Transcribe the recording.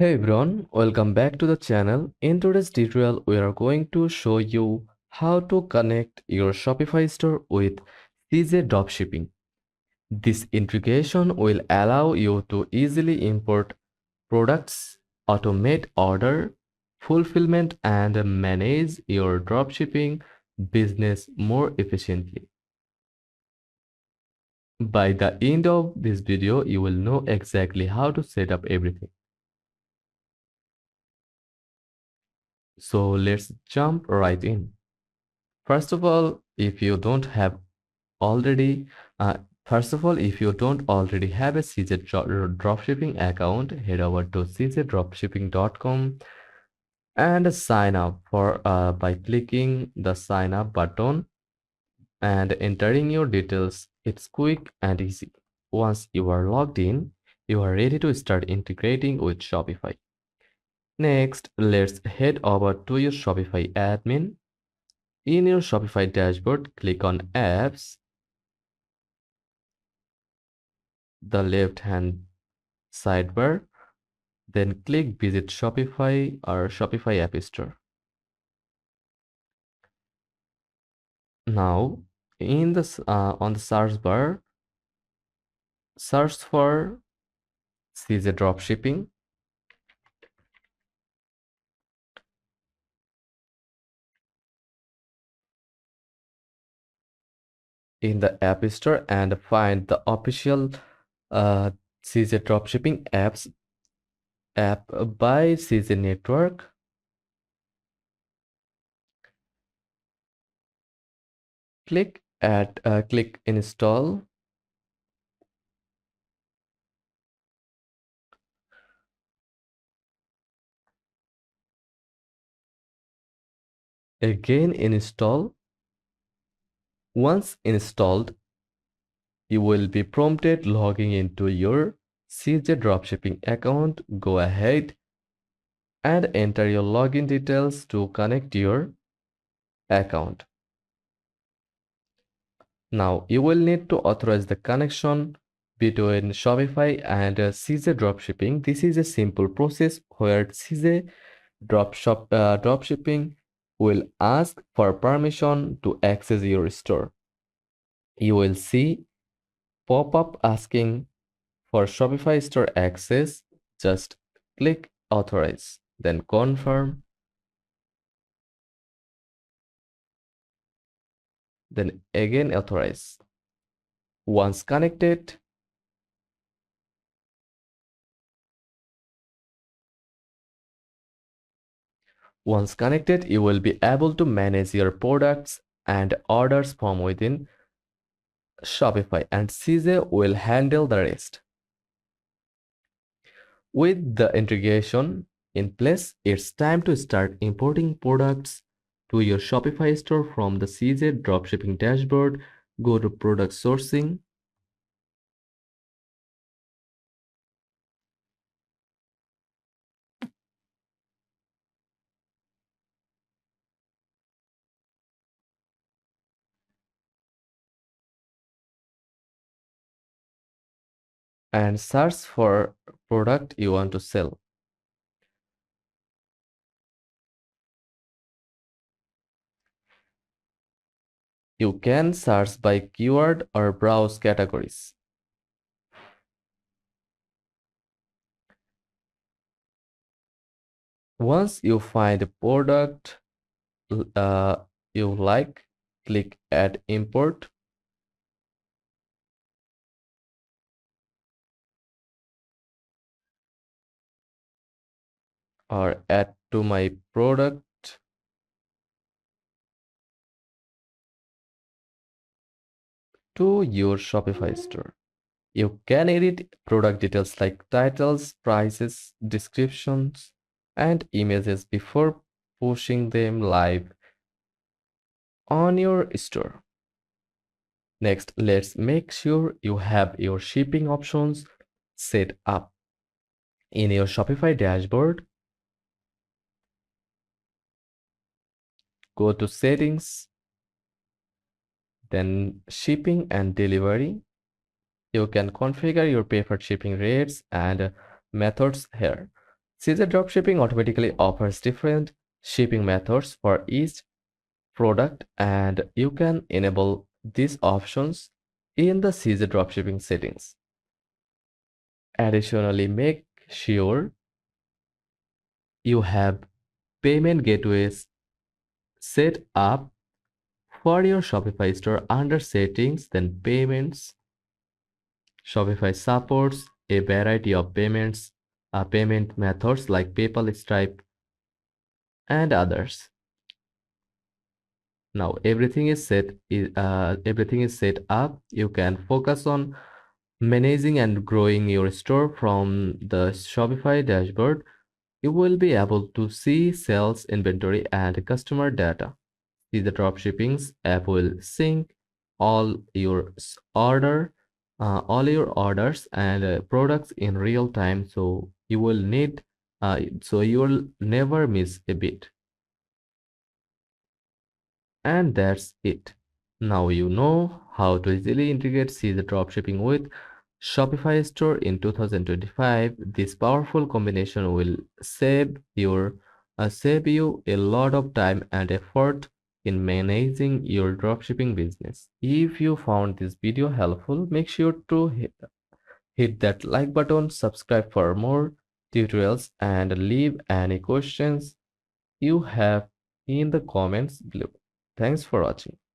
Hey everyone, welcome back to the channel. In today's tutorial, we are going to show you how to connect your Shopify store with CJdropshipping. This integration will allow you to easily import products, automate order fulfillment, and manage your dropshipping business more efficiently. By the end of this video, you will know exactly how to set up everything. So let's jump right in. First of all, if you don't have already, uh, if you don't already have a CJ dropshipping account, head over to cjdropshipping.com and sign up by clicking the sign up button and entering your details. It's quick and easy. Once you are logged in, you are ready to start integrating with Shopify. Next, let's head over to your Shopify admin. In your Shopify dashboard, click on Apps, the left-hand sidebar, then click Visit Shopify or Shopify App Store. Now, on the search bar, search for CJ Dropshipping. In the App Store and find the official CJ Dropshipping app by CJ Network. Click Install. Again install. Once installed, you will be prompted logging into your CJ Dropshipping account. Go ahead and enter your login details to connect your account. Now you will need to authorize the connection between Shopify and CJ Dropshipping. This is a simple process where CJ Dropshipping will ask for permission to access your store. You will see pop-up asking for Shopify store access. Just click authorize, then confirm, then again authorize. Once connected, you will be able to manage your products and orders from within Shopify, and CJ will handle the rest. With the integration in place, it's time to start importing products to your Shopify store from the CJ Dropshipping dashboard. Go to product sourcing. And search for product you want to sell. You can search by keyword or browse categories. Once you find a product you like, click Add Import. Or Add to my product. To your Shopify store. You can edit product details like titles, prices, descriptions, and images before pushing them live on your store. Next, let's make sure you have your shipping options set up. In your Shopify dashboard, go to Settings, then Shipping and Delivery. You can configure your preferred shipping rates and methods here. CJ Dropshipping automatically offers different shipping methods for each product, and you can enable these options in the CJ Dropshipping settings. Additionally, make sure you have payment gateways set up for your Shopify store under settings, then payments. Shopify supports a variety of payment methods like PayPal, Stripe, and others. Now everything is set up. You can focus on managing and growing your store from the Shopify dashboard. You will be able to see sales, inventory, and customer data. See the dropshipping's app will sync all your all your orders and products in real time, so you will never miss a bit. And that's it. Now you know how to easily integrate CZ dropshipping with Shopify store in 2025. This powerful combination will save you a lot of time and effort in managing your dropshipping business. If you found this video helpful, make sure to hit that like button, subscribe for more tutorials, and leave any questions you have in the comments below. Thanks for watching.